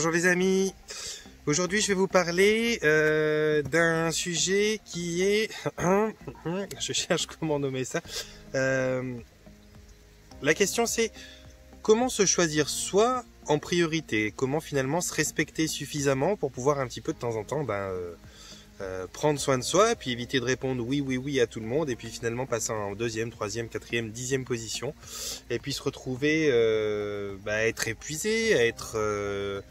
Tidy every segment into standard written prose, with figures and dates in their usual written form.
Bonjour les amis, aujourd'hui je vais vous parler d'un sujet qui est, je cherche comment nommer ça, la question c'est comment se choisir soi en priorité, comment finalement se respecter suffisamment pour pouvoir un petit peu de temps en temps prendre soin de soi, puis éviter de répondre oui, oui, oui à tout le monde, et puis finalement passer en deuxième, troisième, quatrième, dixième position, et puis se retrouver à être épuisé, à être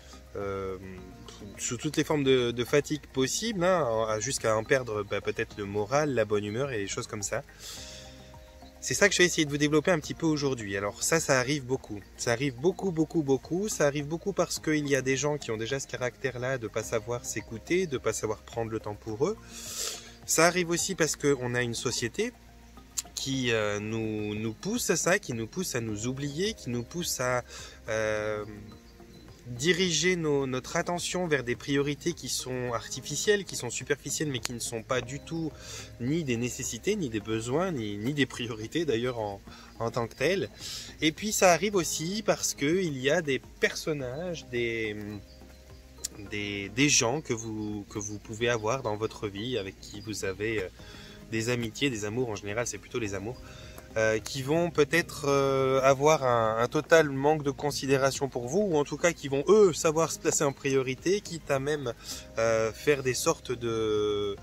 sous toutes les formes de fatigue possibles, hein, jusqu'à en perdre peut-être le moral, la bonne humeur et des choses comme ça. C'est ça que je vais essayer de vous développer un petit peu aujourd'hui. Alors ça arrive beaucoup. Ça arrive beaucoup. Ça arrive beaucoup parce qu'il y a des gens qui ont déjà ce caractère-là de pas savoir s'écouter, de pas savoir prendre le temps pour eux. Ça arrive aussi parce qu'on a une société qui nous pousse à ça, qui nous pousse à nous oublier, qui nous pousse à diriger notre attention vers des priorités qui sont artificielles, qui sont superficielles, mais qui ne sont pas du tout ni des nécessités, ni des besoins, ni des priorités d'ailleurs en tant que telles. Et puis ça arrive aussi parce qu'il y a des personnages, des gens que vous pouvez avoir dans votre vie, avec qui vous avez des amitiés, des amours, en général c'est plutôt les amours, qui vont peut-être avoir un total manque de considération pour vous, ou en tout cas qui vont eux savoir se placer en priorité, quitte à même faire des sortes de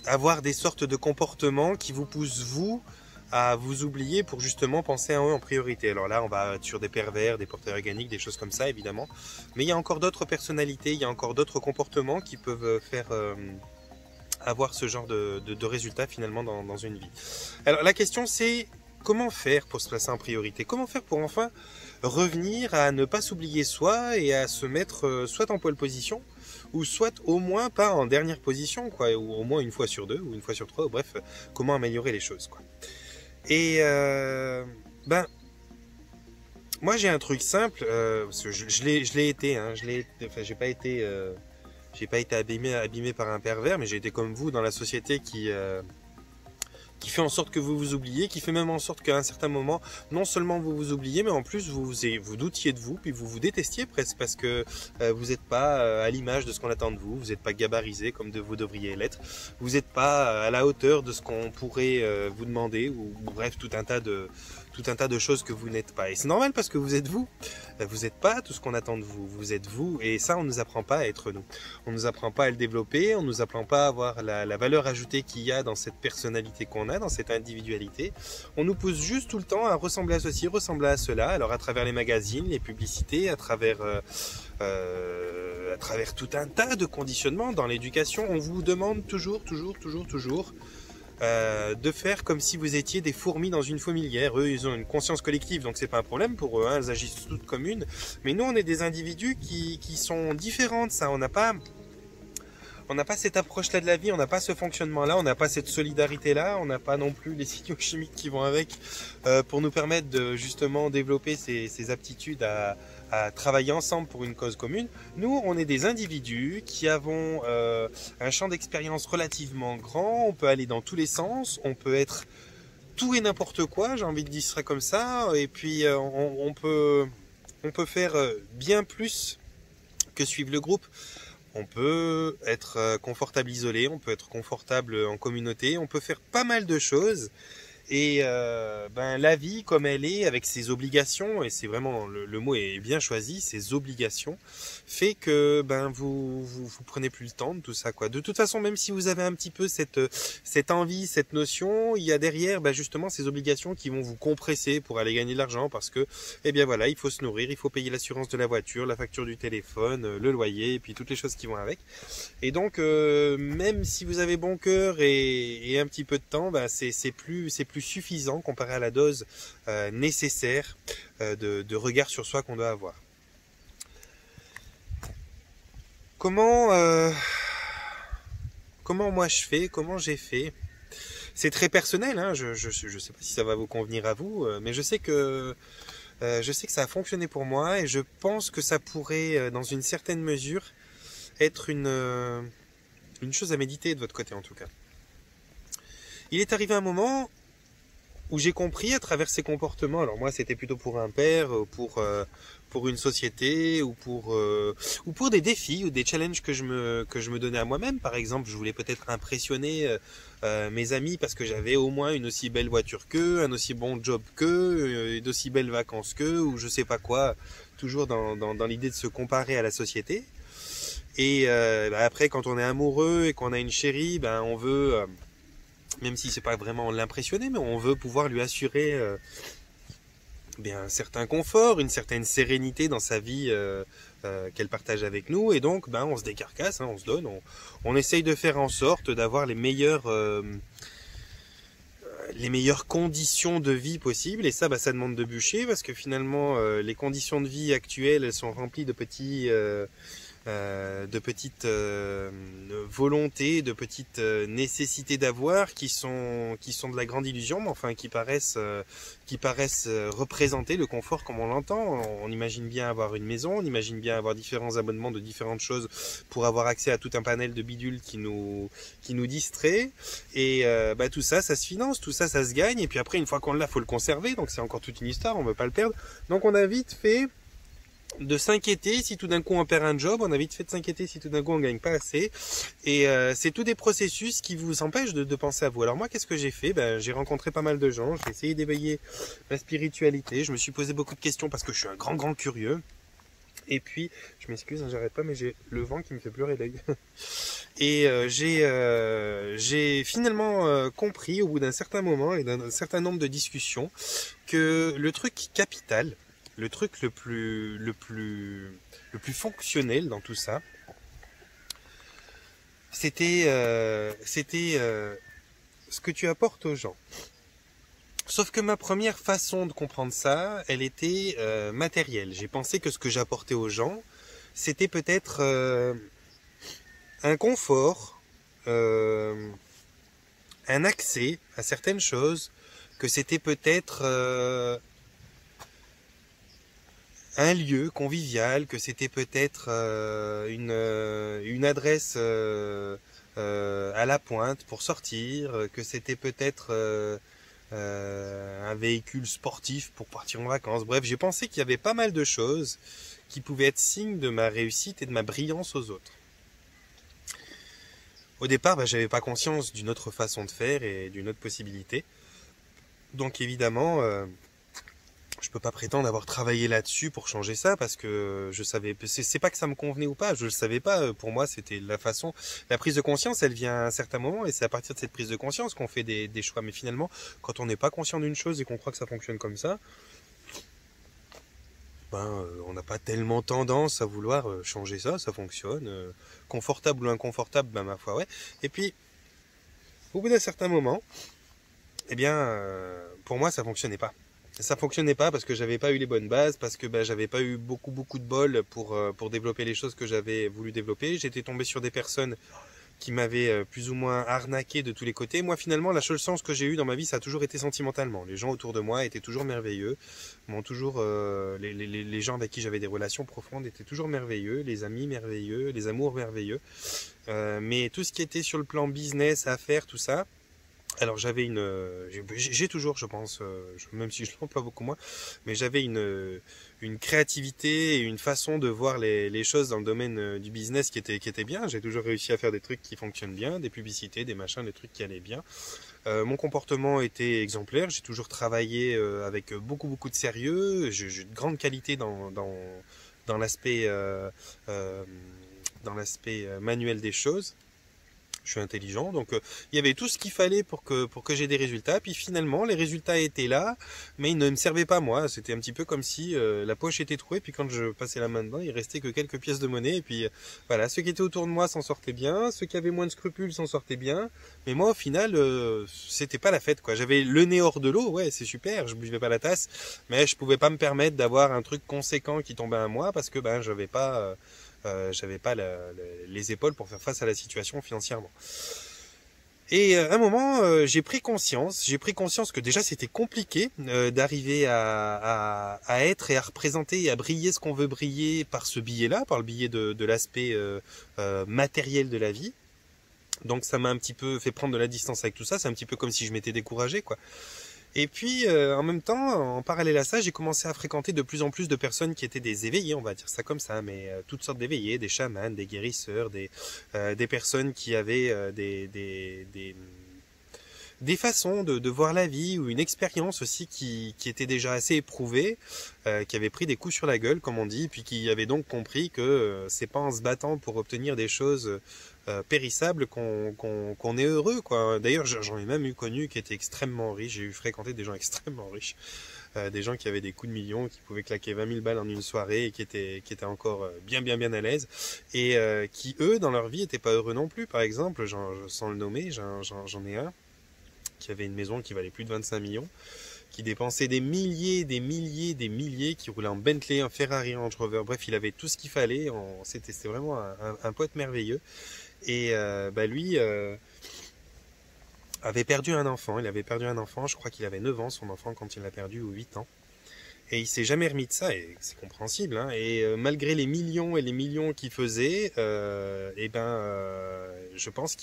avoir des sortes de comportements qui vous poussent vous à vous oublier pour justement penser à eux en priorité. Alors là on va être sur des pervers, des porteurs organiques, des choses comme ça évidemment, mais il y a encore d'autres personnalités, il y a encore d'autres comportements qui peuvent faire avoir ce genre de résultats finalement dans une vie. Alors la question c'est comment faire pour se placer en priorité? Comment faire pour enfin revenir à ne pas s'oublier soi et à se mettre soit en pole position ou soit au moins pas en dernière position, quoi, ou au moins une fois sur deux ou une fois sur trois, bref, comment améliorer les choses, quoi. Et moi j'ai un truc simple, parce que je l'ai été, hein, enfin j'ai pas été abîmé par un pervers, mais j'ai été comme vous dans la société qui fait en sorte que vous vous oubliez, qui fait même en sorte qu'à un certain moment, non seulement vous vous oubliez, mais en plus vous doutiez de vous, puis vous vous détestiez presque parce que vous n'êtes pas à l'image de ce qu'on attend de vous, vous n'êtes pas gabarisé comme vous devriez l'être, vous n'êtes pas à la hauteur de ce qu'on pourrait vous demander, ou bref, tout un tas de choses que vous n'êtes pas. Et c'est normal parce que vous êtes vous. Vous n'êtes pas tout ce qu'on attend de vous. Vous êtes vous. Et ça, on ne nous apprend pas à être nous. On ne nous apprend pas à le développer. On ne nous apprend pas à avoir la valeur ajoutée qu'il y a dans cette personnalité qu'on a, dans cette individualité. On nous pousse juste tout le temps à ressembler à ceci, ressembler à cela. Alors à travers les magazines, les publicités, à travers tout un tas de conditionnements dans l'éducation, on vous demande toujours de faire comme si vous étiez des fourmis dans une fourmilière. Eux, ils ont une conscience collective, donc c'est pas un problème pour eux, hein, elles agissent toutes comme une. Mais nous, on est des individus qui sont différents de ça. On n'a pas cette approche-là de la vie, on n'a pas ce fonctionnement-là, on n'a pas cette solidarité-là, on n'a pas non plus les signaux chimiques qui vont avec pour nous permettre de justement développer ces aptitudes à travailler ensemble pour une cause commune. Nous, on est des individus qui avons un champ d'expérience relativement grand, on peut aller dans tous les sens, on peut être tout et n'importe quoi, j'ai envie de dire ça comme ça, et puis on peut faire bien plus que suivre le groupe. On peut être confortable isolé, on peut être confortable en communauté, on peut faire pas mal de choses. Et la vie comme elle est, avec ses obligations, et c'est vraiment le mot est bien choisi, ses obligations, fait que vous prenez plus le temps de tout ça, quoi. De toute façon, même si vous avez un petit peu cette envie, cette notion, il y a derrière justement ces obligations qui vont vous compresser pour aller gagner de l'argent, parce que il faut se nourrir, il faut payer l'assurance de la voiture, la facture du téléphone, le loyer, et puis toutes les choses qui vont avec. Et donc même si vous avez bon cœur et un petit peu de temps, c'est plus suffisant comparé à la dose nécessaire de regard sur soi qu'on doit avoir. Comment moi je fais, comment j'ai fait? C'est très personnel, hein, je sais pas si ça va vous convenir à vous, mais je sais que ça a fonctionné pour moi, et je pense que ça pourrait, dans une certaine mesure, être une chose à méditer de votre côté en tout cas. Il est arrivé un moment où j'ai compris à travers ses comportements, alors moi c'était plutôt pour un père, pour une société, ou pour des défis ou des challenges que je me donnais à moi-même. Par exemple, je voulais peut-être impressionner mes amis parce que j'avais au moins une aussi belle voiture qu'eux, un aussi bon job qu'eux, d'aussi belles vacances qu'eux, ou je sais pas quoi, toujours dans l'idée de se comparer à la société. Et après, quand on est amoureux et qu'on a une chérie, ben on veut, même si c'est pas vraiment l'impressionner, mais on veut pouvoir lui assurer bien un certain confort, une certaine sérénité dans sa vie qu'elle partage avec nous. Et donc, ben on se décarcasse, hein, on se donne, on essaye de faire en sorte d'avoir les meilleures conditions de vie possibles. Et ça, bah, ça demande de bûcher parce que finalement, les conditions de vie actuelles, elles sont remplies de petites volontés, de petites nécessités d'avoir qui sont de la grande illusion, mais enfin qui paraissent représenter le confort comme on l'entend. On imagine bien avoir une maison, on imagine bien avoir différents abonnements de différentes choses pour avoir accès à tout un panel de bidules qui nous distrait. Et bah, tout ça, ça se finance, tout ça, ça se gagne. Et puis après, une fois qu'on l'a, faut le conserver. Donc c'est encore toute une histoire, on veut pas le perdre. Donc on a vite fait de s'inquiéter si tout d'un coup on perd un job, on a vite fait de s'inquiéter si tout d'un coup on gagne pas assez. Et c'est tous des processus qui vous empêchent de penser à vous. Alors moi, qu'est-ce que j'ai fait? Ben, j'ai rencontré pas mal de gens, j'ai essayé d'éveiller ma spiritualité, je me suis posé beaucoup de questions parce que je suis un grand curieux. Et puis, je m'excuse, hein, j'arrête pas, mais j'ai le vent qui me fait pleurer l'œil. Et j'ai finalement compris au bout d'un certain moment et d'un certain nombre de discussions que le truc capital, le truc le plus fonctionnel dans tout ça, c'était ce que tu apportes aux gens. Sauf que ma première façon de comprendre ça, elle était matérielle. J'ai pensé que ce que j'apportais aux gens, c'était peut-être un confort, un accès à certaines choses, que c'était peut-être un lieu convivial, que c'était peut-être une adresse à la pointe pour sortir, que c'était peut-être un véhicule sportif pour partir en vacances. Bref, j'ai pensé qu'il y avait pas mal de choses qui pouvaient être signes de ma réussite et de ma brillance aux autres. Au départ, j'avais pas conscience d'une autre façon de faire et d'une autre possibilité. Donc évidemment, je peux pas prétendre avoir travaillé là-dessus pour changer ça parce que je savais, c'est pas que ça me convenait ou pas, je le savais pas. Pour moi, c'était la façon, la prise de conscience, elle vient à un certain moment et c'est à partir de cette prise de conscience qu'on fait des choix. Mais finalement, quand on n'est pas conscient d'une chose et qu'on croit que ça fonctionne comme ça, on n'a pas tellement tendance à vouloir changer ça, ça fonctionne. Confortable ou inconfortable, ma foi, ouais. Et puis, au bout d'un certain moment, eh bien, pour moi, ça fonctionnait pas. Ça fonctionnait pas parce que j'avais pas eu les bonnes bases, parce que j'avais pas eu beaucoup de bol pour développer les choses que j'avais voulu développer. J'étais tombé sur des personnes qui m'avaient plus ou moins arnaqué de tous les côtés. Moi, finalement, la seule chance que j'ai eue dans ma vie, ça a toujours été sentimentalement. Les gens autour de moi étaient toujours merveilleux, m'ont toujours les gens avec qui j'avais des relations profondes étaient toujours merveilleux, les amis merveilleux, les amours merveilleux. Mais tout ce qui était sur le plan business, affaires, tout ça. Alors j'ai toujours, je pense, même si je l'emploie beaucoup moins, mais j'avais une créativité et une façon de voir les choses dans le domaine du business qui était bien. J'ai toujours réussi à faire des trucs qui fonctionnent bien, des publicités, des machins, des trucs qui allaient bien. Mon comportement était exemplaire. J'ai toujours travaillé avec beaucoup de sérieux. J'ai de grande qualité dans l'aspect manuel des choses. Je suis intelligent, donc il y avait tout ce qu'il fallait pour que j'ai des résultats. Puis finalement, les résultats étaient là, mais ils ne me servaient pas moi. C'était un petit peu comme si la poche était trouée, puis quand je passais la main dedans, il restait que quelques pièces de monnaie. Et puis voilà, ceux qui étaient autour de moi s'en sortaient bien, ceux qui avaient moins de scrupules s'en sortaient bien. Mais moi, au final, c'était pas la fête, quoi. J'avais le nez hors de l'eau, ouais, c'est super, je buvais pas la tasse, mais je pouvais pas me permettre d'avoir un truc conséquent qui tombait à moi parce que j'avais pas les épaules pour faire face à la situation financièrement. Et à un moment, j'ai pris conscience que déjà c'était compliqué d'arriver à être et à représenter et à briller ce qu'on veut briller par ce billet-là, par le billet de l'aspect matériel de la vie. Donc ça m'a un petit peu fait prendre de la distance avec tout ça, c'est un petit peu comme si je m'étais découragé, quoi. Et puis, en même temps, en parallèle à ça, j'ai commencé à fréquenter de plus en plus de personnes qui étaient des éveillés, on va dire ça comme ça, mais toutes sortes d'éveillés, des chamans, des guérisseurs, des personnes qui avaient des façons de voir la vie ou une expérience aussi qui était déjà assez éprouvée, qui avait pris des coups sur la gueule, comme on dit, puis qui avait donc compris que c'est pas en se battant pour obtenir des choses périssables qu'on est heureux, quoi. D'ailleurs, j'en ai même eu connu qui étaient extrêmement riches. J'ai eu fréquenté des gens extrêmement riches, des gens qui avaient des coups de millions, qui pouvaient claquer 20 000 balles en une soirée et qui étaient encore bien à l'aise, et qui eux, dans leur vie, étaient pas heureux non plus. Par exemple, sans le nommer, j'en ai un qui avait une maison qui valait plus de 25 millions, qui dépensait des milliers, qui roulait en Bentley, en Ferrari, en Range Rover, bref, il avait tout ce qu'il fallait, c'était vraiment un pote merveilleux. Et lui avait perdu un enfant, je crois qu'il avait 9 ans, son enfant, quand il l'a perdu, ou 8 ans. Et il s'est jamais remis de ça, et c'est compréhensible, hein. Et malgré les millions et les millions qu'il faisait, je pense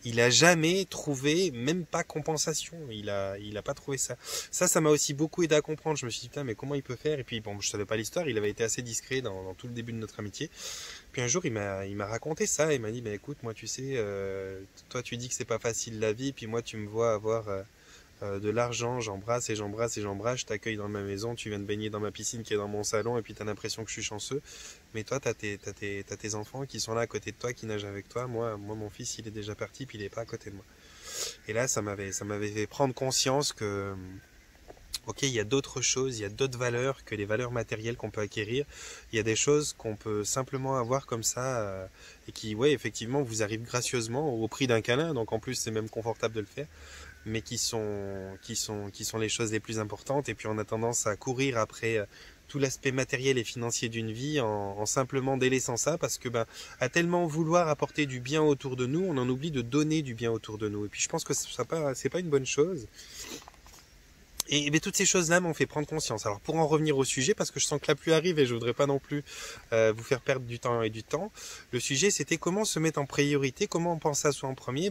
il a jamais trouvé, même pas compensation. Il a pas trouvé ça. Ça m'a aussi beaucoup aidé à comprendre. Je me suis dit, putain, mais comment il peut faire? Et puis, bon, je savais pas l'histoire. Il avait été assez discret dans tout le début de notre amitié. Puis un jour, il m'a raconté ça. Il m'a dit, bah, écoute, moi, tu sais, toi, tu dis que c'est pas facile la vie. Puis moi, tu me vois avoir de l'argent, j'embrasse, je t'accueille dans ma maison, tu viens de baigner dans ma piscine qui est dans mon salon, et puis t'as l'impression que je suis chanceux. Mais toi, t'as tes enfants qui sont là à côté de toi, qui nagent avec toi. Moi, mon fils, il est déjà parti, puis il est pas à côté de moi. Et là, ça m'avait fait prendre conscience que, ok, il y a d'autres choses, il y a d'autres valeurs que les valeurs matérielles qu'on peut acquérir. Il y a des choses qu'on peut simplement avoir comme ça, et qui, ouais, effectivement, vous arrivent gracieusement au prix d'un câlin. Donc en plus, c'est même confortable de le faire, mais qui sont les choses les plus importantes. Et puis on a tendance à courir après tout l'aspect matériel et financier d'une vie en simplement délaissant ça, parce que à tellement vouloir apporter du bien autour de nous, on en oublie de donner du bien autour de nous. Et puis je pense que c'est pas une bonne chose. Et toutes ces choses-là m'ont fait prendre conscience. Alors pour en revenir au sujet, parce que je sens que la pluie arrive et je voudrais pas non plus vous faire perdre du temps et du temps. Le sujet, c'était comment se mettre en priorité, comment on pense à soi en premier.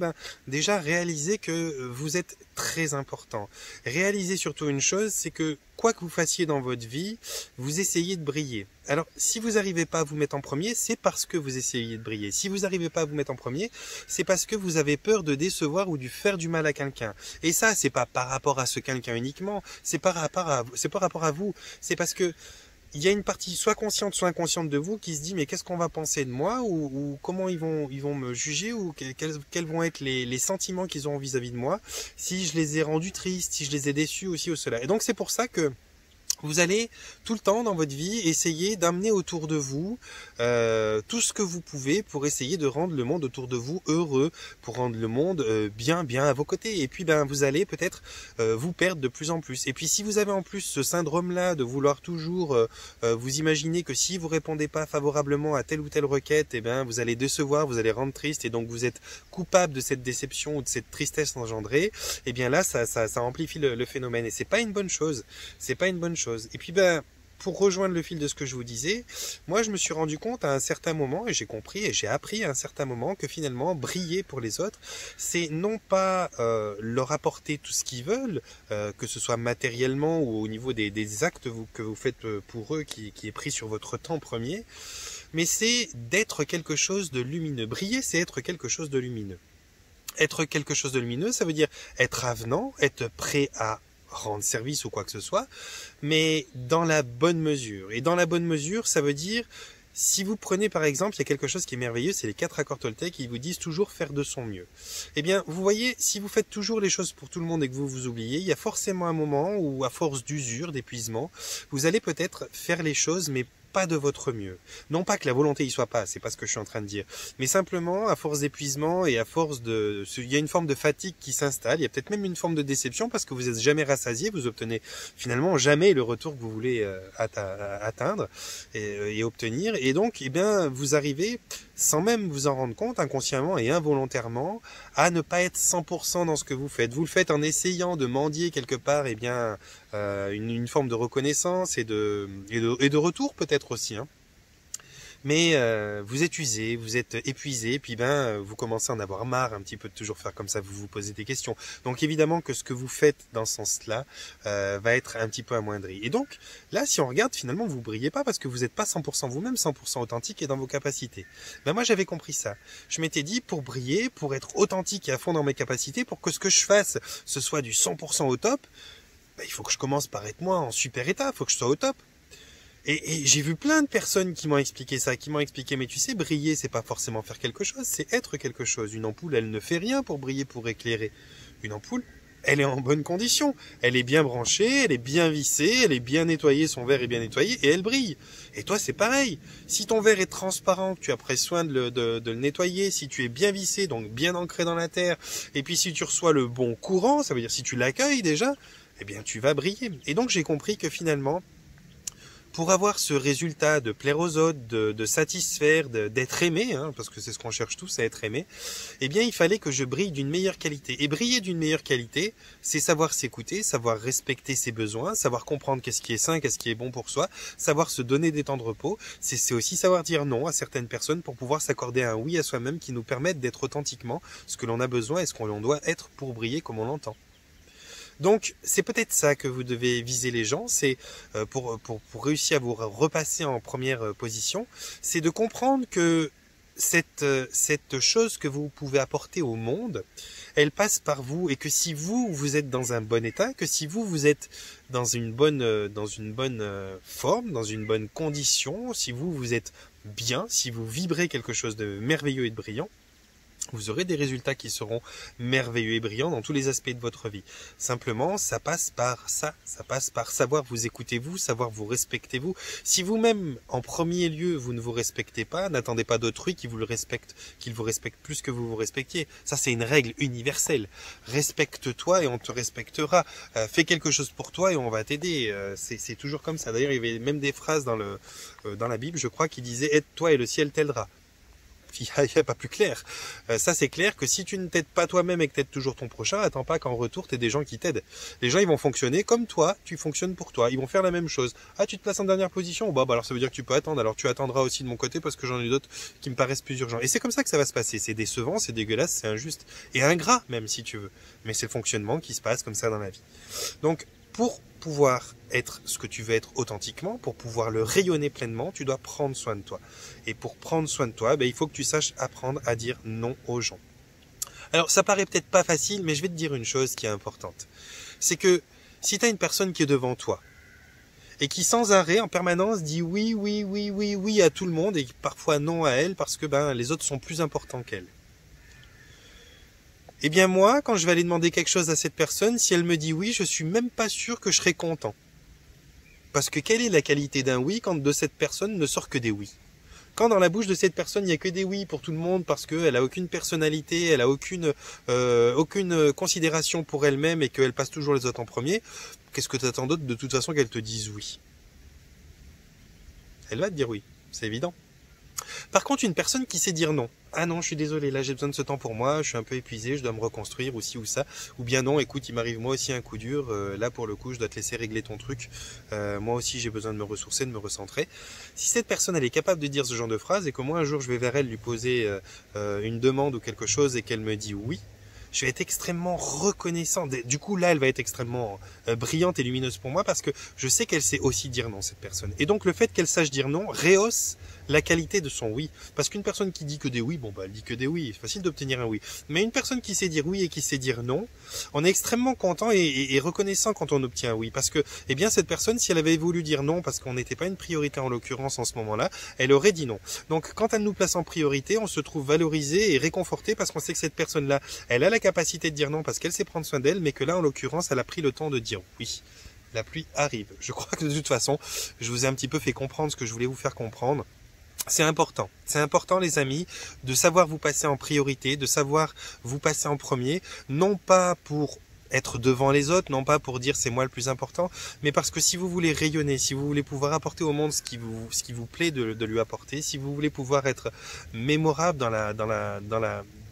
Déjà réaliser que vous êtes très important. Réaliser surtout une chose, c'est que quoi que vous fassiez dans votre vie, vous essayez de briller. Alors, si vous n'arrivez pas à vous mettre en premier, c'est parce que vous essayez de briller. Si vous n'arrivez pas à vous mettre en premier, c'est parce que vous avez peur de décevoir ou de faire du mal à quelqu'un. Et ça, c'est pas par rapport à ce quelqu'un uniquement, c'est par rapport à vous. C'est parce que il y a une partie soit consciente, soit inconsciente de vous qui se dit mais qu'est-ce qu'on va penser de moi, ou comment ils vont me juger, ou quels vont être les sentiments qu'ils ont vis-à-vis de moi, si je les ai rendus tristes, si je les ai déçus aussi ou cela. Et donc c'est pour ça que vous allez tout le temps dans votre vie essayer d'amener autour de vous tout ce que vous pouvez pour essayer de rendre le monde autour de vous heureux, pour rendre le monde bien à vos côtés. Et puis vous allez peut-être vous perdre de plus en plus. Et puis si vous avez en plus ce syndrome-là de vouloir toujours vous imaginer que si vous répondez pas favorablement à telle ou telle requête, vous allez décevoir, vous allez rendre triste, et donc vous êtes coupable de cette déception ou de cette tristesse engendrée, et bien là ça amplifie le phénomène, et c'est pas une bonne chose. C'est pas une bonne chose. Et puis pour rejoindre le fil de ce que je vous disais, moi je me suis rendu compte à un certain moment, et j'ai compris et j'ai appris à un certain moment, que finalement briller pour les autres, c'est non pas leur apporter tout ce qu'ils veulent, que ce soit matériellement ou au niveau des actes que vous faites pour eux, qui est pris sur votre temps premier, mais c'est d'être quelque chose de lumineux. Briller, c'est être quelque chose de lumineux. Être quelque chose de lumineux, ça veut dire être avenant, être prêt à rendre service ou quoi que ce soit, mais dans la bonne mesure. Et dans la bonne mesure, ça veut dire, si vous prenez par exemple, il y a quelque chose qui est merveilleux, c'est les 4 accords Toltec, qui vous disent toujours faire de son mieux. Eh bien, vous voyez, si vous faites toujours les choses pour tout le monde et que vous vous oubliez, il y a forcément un moment où, à force d'usure, d'épuisement, vous allez peut-être faire les choses, mais pas de votre mieux. Non pas que la volonté y soit pas, c'est pas ce que je suis en train de dire, mais simplement à force d'épuisement et à force il y a une forme de fatigue qui s'installe, il y a peut-être même une forme de déception parce que vous êtes jamais rassasié, vous obtenez finalement jamais le retour que vous voulez atteindre et obtenir, et donc vous arrivez, sans même vous en rendre compte, inconsciemment et involontairement, à ne pas être 100% dans ce que vous faites. Vous le faites en essayant de mendier quelque part une forme de reconnaissance et de retour peut-être aussi, hein. mais vous êtes usé, vous êtes épuisé, puis vous commencez à en avoir marre un petit peu de toujours faire comme ça, vous vous posez des questions. Donc évidemment que ce que vous faites dans ce sens-là va être un petit peu amoindri. Et donc là, si on regarde, finalement, vous brillez pas parce que vous n'êtes pas 100% vous-même, 100% authentique et dans vos capacités. Moi, j'avais compris ça. Je m'étais dit, pour briller, pour être authentique et à fond dans mes capacités, pour que ce que je fasse, ce soit du 100% au top, il faut que je commence par être moi en super état, il faut que je sois au top. Et j'ai vu plein de personnes qui m'ont expliqué ça, qui m'ont expliqué, mais tu sais, briller, c'est pas forcément faire quelque chose, c'est être quelque chose. Une ampoule, elle ne fait rien pour briller, pour éclairer. Une ampoule, elle est en bonne condition. Elle est bien branchée, elle est bien vissée, elle est bien nettoyée, son verre est bien nettoyé, et elle brille. Et toi, c'est pareil. Si ton verre est transparent, que tu as pris soin de le nettoyer, si tu es bien vissé, donc bien ancré dans la terre, et puis si tu reçois le bon courant, ça veut dire si tu l'accueilles déjà, eh bien, tu vas briller. Et donc, j'ai compris que finalement, pour avoir ce résultat de plaire aux autres, de satisfaire, d'être aimé, parce que c'est ce qu'on cherche tous, à être aimé, eh bien il fallait que je brille d'une meilleure qualité. Et briller d'une meilleure qualité, c'est savoir s'écouter, savoir respecter ses besoins, savoir comprendre qu'est-ce qui est sain, qu'est-ce qui est bon pour soi, savoir se donner des temps de repos. C'est aussi savoir dire non à certaines personnes pour pouvoir s'accorder un oui à soi-même qui nous permette d'être authentiquement ce que l'on a besoin et ce qu'on doit être pour briller comme on l'entend. Donc, c'est peut-être ça que vous devez viser les gens, c'est pour réussir à vous repasser en première position, c'est de comprendre que cette chose que vous pouvez apporter au monde, elle passe par vous et que si vous êtes dans un bon état, que si vous êtes dans une bonne forme, dans une bonne condition, si vous êtes bien, si vous vibrez quelque chose de merveilleux et de brillant, vous aurez des résultats qui seront merveilleux et brillants dans tous les aspects de votre vie. Simplement, ça passe par ça. Ça passe par savoir vous écouter vous, savoir vous respecter vous. Si vous-même, en premier lieu, vous ne vous respectez pas, n'attendez pas d'autrui qui vous le respecte, qu'il vous respecte plus que vous vous respectiez. Ça, c'est une règle universelle. Respecte-toi et on te respectera. Fais quelque chose pour toi et on va t'aider. C'est toujours comme ça. D'ailleurs, il y avait même des phrases dans la Bible, je crois, qui disaient « Aide-toi et le ciel t'aidera ». Il n'y a pas plus clair. Ça, c'est clair que si tu ne t'aides pas toi-même et que t'aides toujours ton prochain, attends pas qu'en retour, t'aies des gens qui t'aident. Les gens, ils vont fonctionner comme toi, tu fonctionnes pour toi. Ils vont faire la même chose. Ah, tu te places en dernière position? Bah, alors ça veut dire que tu peux attendre. Alors tu attendras aussi de mon côté parce que j'en ai d'autres qui me paraissent plus urgents. Et c'est comme ça que ça va se passer. C'est décevant, c'est dégueulasse, c'est injuste. Et ingrat, même, si tu veux. Mais c'est le fonctionnement qui se passe comme ça dans la vie. Donc, pour pouvoir être ce que tu veux être authentiquement, pour pouvoir le rayonner pleinement, tu dois prendre soin de toi. Et pour prendre soin de toi, il faut que tu saches apprendre à dire non aux gens. Alors, ça paraît peut-être pas facile, mais je vais te dire une chose qui est importante. C'est que si tu as une personne qui est devant toi, et qui sans arrêt, en permanence, dit oui, oui, oui, oui, oui à tout le monde, et parfois non à elle, parce que les autres sont plus importants qu'elle. Eh bien moi, quand je vais aller demander quelque chose à cette personne, si elle me dit oui, je suis même pas sûr que je serai content. Parce que quelle est la qualité d'un oui quand de cette personne ne sort que des oui? Quand dans la bouche de cette personne, il n'y a que des oui pour tout le monde parce qu'elle a aucune personnalité, elle a aucune considération pour elle-même et qu'elle passe toujours les autres en premier, qu'est-ce que tu attends d'autre de toute façon qu'elle te dise oui? Elle va te dire oui, c'est évident. Par contre, une personne qui sait dire non. Ah non, je suis désolé, là j'ai besoin de ce temps pour moi, je suis un peu épuisé, je dois me reconstruire ou ci ou ça. Ou bien non, écoute, il m'arrive moi aussi un coup dur, là pour le coup je dois te laisser régler ton truc. Moi aussi j'ai besoin de me ressourcer, de me recentrer. Si cette personne elle est capable de dire ce genre de phrase et que moi un jour je vais vers elle lui poser une demande ou quelque chose et qu'elle me dit oui, je vais être extrêmement reconnaissant. Du coup, là, elle va être extrêmement brillante et lumineuse pour moi parce que je sais qu'elle sait aussi dire non, cette personne. Et donc, le fait qu'elle sache dire non rehausse la qualité de son oui. Parce qu'une personne qui dit que des oui, elle dit que des oui. C'est facile d'obtenir un oui. Mais une personne qui sait dire oui et qui sait dire non, on est extrêmement content et reconnaissant quand on obtient un oui. Parce que, cette personne, si elle avait voulu dire non parce qu'on n'était pas une priorité en l'occurrence en ce moment-là, elle aurait dit non. Donc, quand elle nous place en priorité, on se trouve valorisé et réconforté parce qu'on sait que cette personne-là, elle a la capacité de dire non parce qu'elle sait prendre soin d'elle, mais que là, en l'occurrence, elle a pris le temps de dire oui. La pluie arrive. Je crois que de toute façon, je vous ai un petit peu fait comprendre ce que je voulais vous faire comprendre. C'est important. C'est important, les amis, de savoir vous passer en priorité, de savoir vous passer en premier, non pas pour être devant les autres, non pas pour dire c'est moi le plus important, mais parce que si vous voulez rayonner, si vous voulez pouvoir apporter au monde ce qui vous plaît de lui apporter, si vous voulez pouvoir être mémorable dans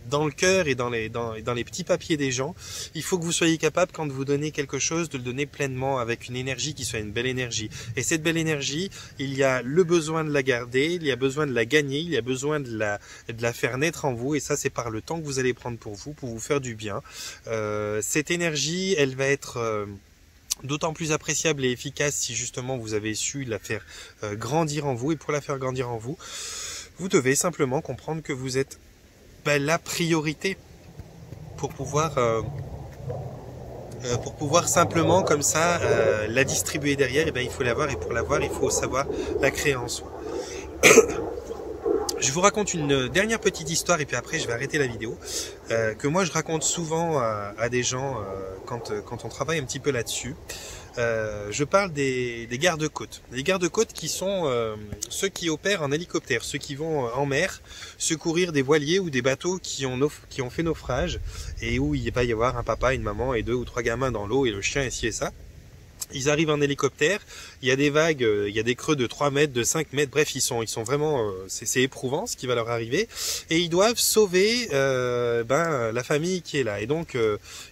dans le cœur et dans les petits papiers des gens. Il faut que vous soyez capable, quand vous donnez quelque chose, de le donner pleinement avec une énergie qui soit une belle énergie. Et cette belle énergie, il y a le besoin de la garder, il y a besoin de la gagner, il y a besoin de la faire naître en vous. Et ça, c'est par le temps que vous allez prendre pour vous faire du bien. Cette énergie, elle va être d'autant plus appréciable et efficace si justement vous avez su la faire grandir en vous. Et pour la faire grandir en vous, vous devez simplement comprendre que vous êtes la priorité pour pouvoir simplement comme ça la distribuer derrière. Et il faut l'avoir, et pour l'avoir il faut savoir la créer en soi. Je vous raconte une dernière petite histoire et puis après je vais arrêter la vidéo, que moi je raconte souvent à des gens quand on travaille un petit peu là-dessus. Je parle des gardes-côtes. Les gardes-côtes qui sont ceux qui opèrent en hélicoptère, ceux qui vont en mer secourir des voiliers ou des bateaux qui ont fait naufrage et où il va y avoir un papa, une maman et 2 ou 3 gamins dans l'eau et le chien et ci et ça. Ils arrivent en hélicoptère, il y a des vagues, il y a des creux de 3 mètres, de 5 mètres, bref, ils sont vraiment, c'est éprouvant ce qui va leur arriver, et ils doivent sauver la famille qui est là. Et donc,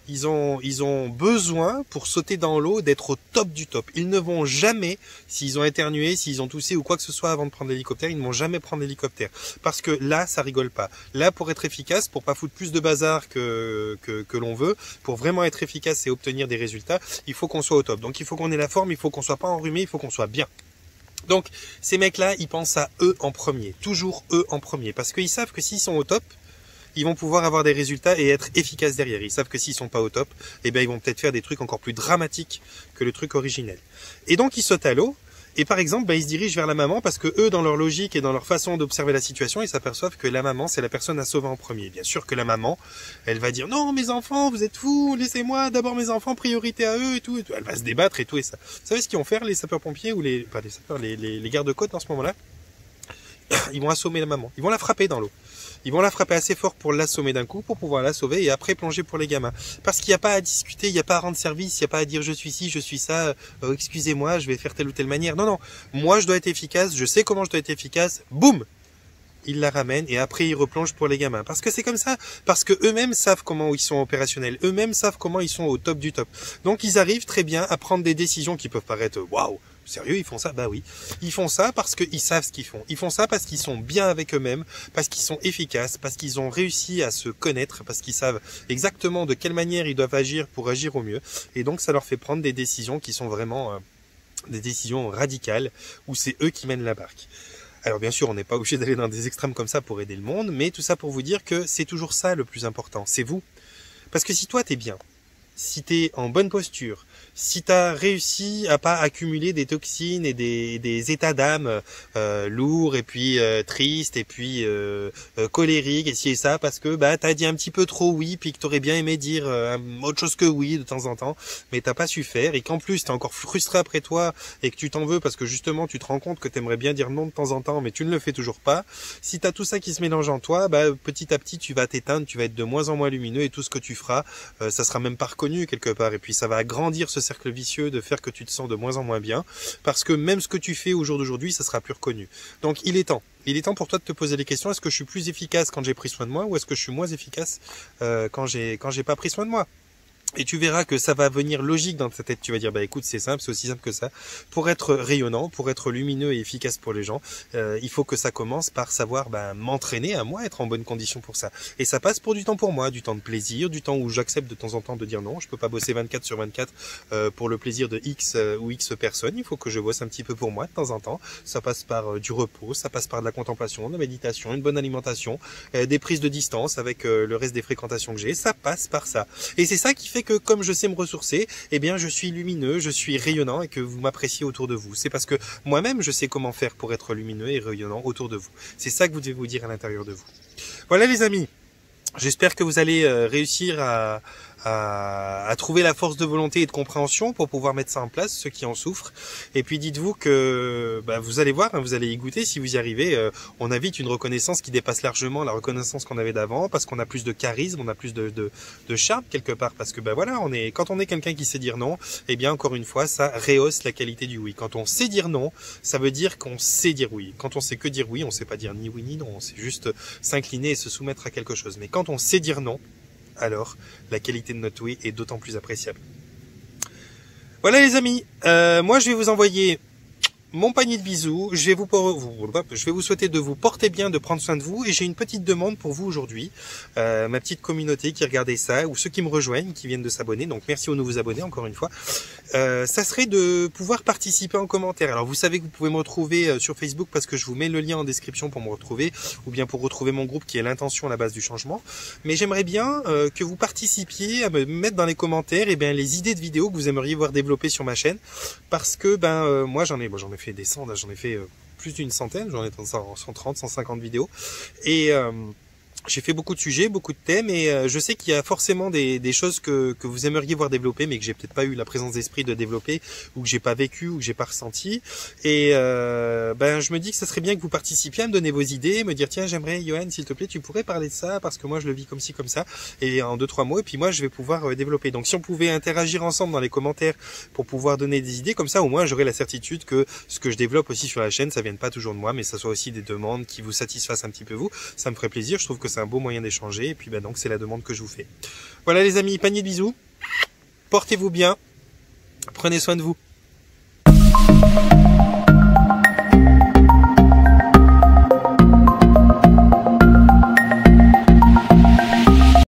ils ont besoin, pour sauter dans l'eau, d'être au top du top. Ils ne vont jamais, s'ils ont éternué, s'ils ont toussé ou quoi que ce soit avant de prendre l'hélicoptère, ils ne vont jamais prendre l'hélicoptère. Parce que là, ça rigole pas. Là, pour être efficace, pour pas foutre plus de bazar que l'on veut, pour vraiment être efficace et obtenir des résultats, il faut qu'on soit au top. Donc, il faut qu'on ait la forme, il faut qu'on soit pas enrhumé, il faut qu'on soit bien. Donc, ces mecs-là, ils pensent à eux en premier. Toujours eux en premier. Parce qu'ils savent que s'ils sont au top, ils vont pouvoir avoir des résultats et être efficaces derrière. Ils savent que s'ils sont pas au top, ils vont peut-être faire des trucs encore plus dramatiques que le truc originel. Et donc, ils sautent à l'eau. Et par exemple, ils se dirigent vers la maman parce que eux, dans leur logique et dans leur façon d'observer la situation, ils s'aperçoivent que la maman, c'est la personne à sauver en premier. Bien sûr que la maman, elle va dire « Non, mes enfants, vous êtes fous, laissez-moi d'abord mes enfants, priorité à eux et tout. » Elle va se débattre et tout et ça. Vous savez ce qu'ils vont faire, les sapeurs-pompiers ou les gardes-côtes en ce moment-là? Ils vont assommer la maman. Ils vont la frapper dans l'eau. Ils vont la frapper assez fort pour l'assommer d'un coup, pour pouvoir la sauver et après plonger pour les gamins. Parce qu'il n'y a pas à discuter, il n'y a pas à rendre service, il n'y a pas à dire je suis ci, je suis ça, excusez-moi, je vais faire telle ou telle manière. Non, non, moi je dois être efficace, je sais comment je dois être efficace, boum, ils la ramènent et après ils replongent pour les gamins. Parce que c'est comme ça, parce que eux-mêmes savent comment ils sont opérationnels, eux-mêmes savent comment ils sont au top du top. Donc ils arrivent très bien à prendre des décisions qui peuvent paraître waouh. Sérieux, ils font ça? Bah oui. Ils font ça parce qu'ils savent ce qu'ils font. Ils font ça parce qu'ils sont bien avec eux-mêmes, parce qu'ils sont efficaces, parce qu'ils ont réussi à se connaître, parce qu'ils savent exactement de quelle manière ils doivent agir pour agir au mieux. Et donc, ça leur fait prendre des décisions qui sont vraiment des décisions radicales, où c'est eux qui mènent la barque. Alors bien sûr, on n'est pas obligé d'aller dans des extrêmes comme ça pour aider le monde, mais tout ça pour vous dire que c'est toujours ça le plus important, c'est vous. Parce que si toi, t'es bien, si t'es en bonne posture, si t'as réussi à pas accumuler des toxines et des états d'âme lourds et puis tristes et puis colériques et ci et ça parce que t'as dit un petit peu trop oui puis que t'aurais bien aimé dire autre chose que oui de temps en temps mais t'as pas su faire et qu'en plus t'es encore frustré après toi et que tu t'en veux parce que justement tu te rends compte que t'aimerais bien dire non de temps en temps mais tu ne le fais toujours pas. Si t'as tout ça qui se mélange en toi, petit à petit tu vas t'éteindre, tu vas être de moins en moins lumineux et tout ce que tu feras, ça sera même pas reconnu quelque part et puis ça va agrandir ce cercle vicieux de faire que tu te sens de moins en moins bien parce que même ce que tu fais au jour d'aujourd'hui ça sera plus reconnu. Donc il est temps pour toi de te poser les questions, est-ce que je suis plus efficace quand j'ai pris soin de moi ou est-ce que je suis moins efficace quand j'ai pas pris soin de moi? Et tu verras que ça va venir logique dans ta tête. Tu vas dire, écoute, c'est simple, c'est aussi simple que ça. Pour être rayonnant, pour être lumineux et efficace pour les gens, il faut que ça commence par savoir m'entraîner à moi, être en bonne condition pour ça. Et ça passe pour du temps pour moi, du temps de plaisir, du temps où j'accepte de temps en temps de dire non, je peux pas bosser 24/24 pour le plaisir de X ou X personnes. Il faut que je bosse un petit peu pour moi de temps en temps. Ça passe par du repos, ça passe par de la contemplation, de la méditation, une bonne alimentation, des prises de distance avec le reste des fréquentations que j'ai. Ça passe par ça. Et c'est ça qui fait que comme je sais me ressourcer, je suis lumineux, je suis rayonnant et que vous m'appréciez autour de vous. C'est parce que moi-même, je sais comment faire pour être lumineux et rayonnant autour de vous. C'est ça que vous devez vous dire à l'intérieur de vous. Voilà les amis. J'espère que vous allez réussir à à trouver la force de volonté et de compréhension pour pouvoir mettre ça en place, ceux qui en souffrent. Et puis dites-vous que vous allez voir, hein, vous allez y goûter si vous y arrivez. On a vite une reconnaissance qui dépasse largement la reconnaissance qu'on avait d'avant, parce qu'on a plus de charisme, on a plus de charme quelque part, parce que voilà, quand on est quelqu'un qui sait dire non, eh bien encore une fois, ça rehausse la qualité du oui. Quand on sait dire non, ça veut dire qu'on sait dire oui. Quand on sait que dire oui, on sait pas dire ni oui ni non, on sait juste s'incliner et se soumettre à quelque chose. Mais quand on sait dire non, alors la qualité de notre oui est d'autant plus appréciable. Voilà les amis, moi je vais vous envoyer mon panier de bisous, je vais vous souhaiter de vous porter bien, de prendre soin de vous, et j'ai une petite demande pour vous aujourd'hui, ma petite communauté qui regardait ça, ou ceux qui me rejoignent, qui viennent de s'abonner, donc merci aux nouveaux abonnés encore une fois, ça serait de pouvoir participer en commentaire. Alors vous savez que vous pouvez me retrouver sur Facebook parce que je vous mets le lien en description pour me retrouver, ou bien pour retrouver mon groupe qui est l'intention à la base du changement, mais j'aimerais bien que vous participiez à me mettre dans les commentaires les idées de vidéos que vous aimeriez voir développer sur ma chaîne, parce que moi j'en ai fait des centaines, j'en ai fait plus d'une centaine, j'en ai 130, 150 vidéos, et j'ai fait beaucoup de sujets, beaucoup de thèmes, et je sais qu'il y a forcément des choses que vous aimeriez voir développer, mais que j'ai peut-être pas eu la présence d'esprit de développer, ou que j'ai pas vécu, ou que j'ai pas ressenti. Et je me dis que ça serait bien que vous participiez à me donner vos idées, me dire tiens j'aimerais Johan s'il te plaît tu pourrais parler de ça parce que moi je le vis comme ci comme ça, et en 2-3 mots, et puis moi je vais pouvoir développer. Donc si on pouvait interagir ensemble dans les commentaires pour pouvoir donner des idées, comme ça au moins j'aurai la certitude que ce que je développe aussi sur la chaîne, ça vienne pas toujours de moi, mais ça soit aussi des demandes qui vous satisfassent un petit peu vous. Ça me ferait plaisir, je trouve que c'est un beau moyen d'échanger, et puis donc c'est la demande que je vous fais. Voilà les amis, panier de bisous, portez-vous bien, prenez soin de vous.